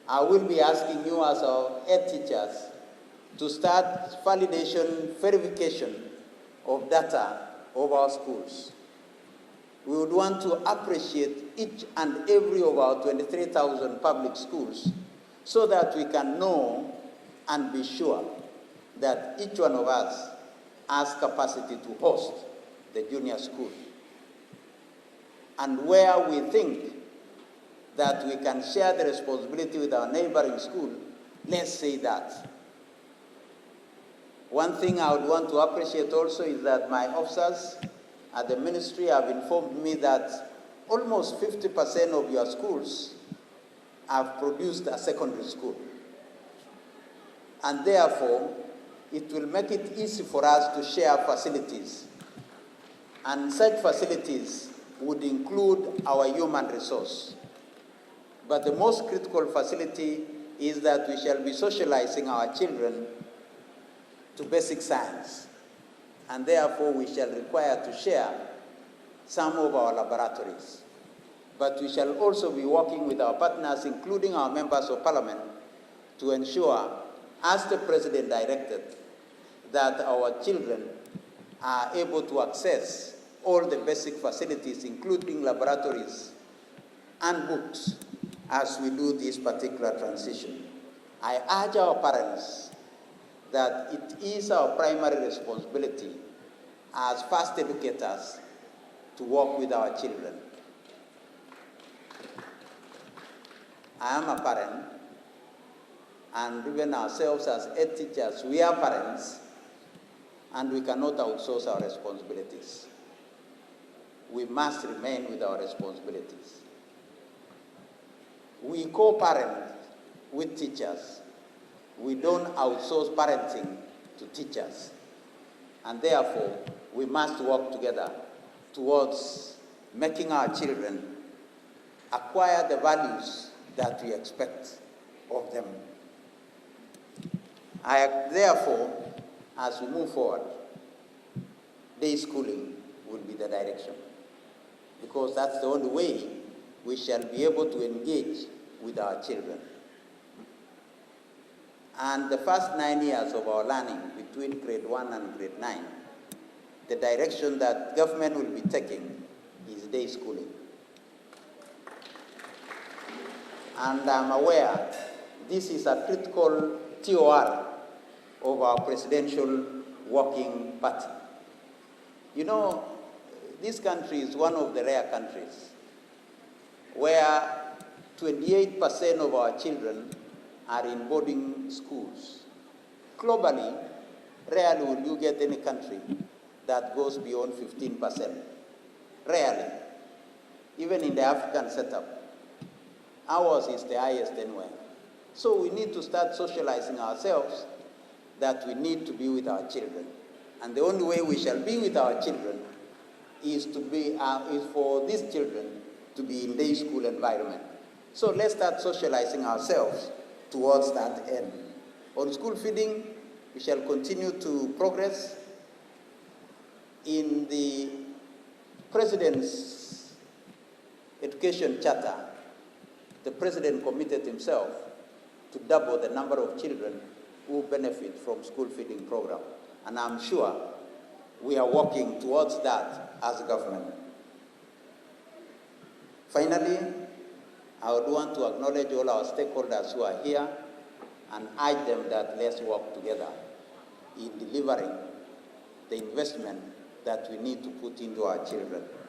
I will be asking you as our head teachers to start validation, verification of data of our schools. We would want to appreciate each and every of our 23,000 public schools so that we can know and be sure that each one of us has capacity to host the junior school. And where we think that we can share the responsibility with our neighboring school, let's say that. One thing I would want to appreciate also is that my officers at the ministry have informed me that almost 50% of your schools have produced a secondary school. And therefore, it will make it easy for us to share facilities. And such facilities would include our human resource. But the most critical facility is that we shall be socializing our children to basic science. And therefore, we shall require to share some of our laboratories. But we shall also be working with our partners, including our members of parliament, to ensure, as the president directed, that our children are able to access all the basic facilities, including laboratories and books, as we do this particular transition. I urge our parents that it is our primary responsibility as first educators to work with our children. I am a parent, and even ourselves as head teachers, we are parents, and we cannot outsource our responsibilities. We must remain with our responsibilities. We co-parent with teachers. We don't outsource parenting to teachers. And therefore, we must work together towards making our children acquire the values that we expect of them. Therefore, as we move forward, day schooling will be the direction, because that's the only way we shall be able to engage with our children. And the first 9 years of our learning, between grade 1 and grade 9, the direction that government will be taking is day schooling. And I'm aware this is a critical TOR of our presidential working party. You know, this country is one of the rare countries where 28% of our children are in boarding schools. Globally, rarely will you get any country that goes beyond 15%. Rarely. Even in the African setup, ours is the highest anywhere. So we need to start socializing ourselves that we need to be with our children. And the only way we shall be with our children is for these children to be in day school environment. So let's start socializing ourselves towards that end. On school feeding, we shall continue to progress. In the President's Education Charter, the President committed himself to double the number of children who benefit from school feeding program. And I'm sure we are working towards that as a government. Finally, I would want to acknowledge all our stakeholders who are here and urge them that let's work together in delivering the investment that we need to put into our children.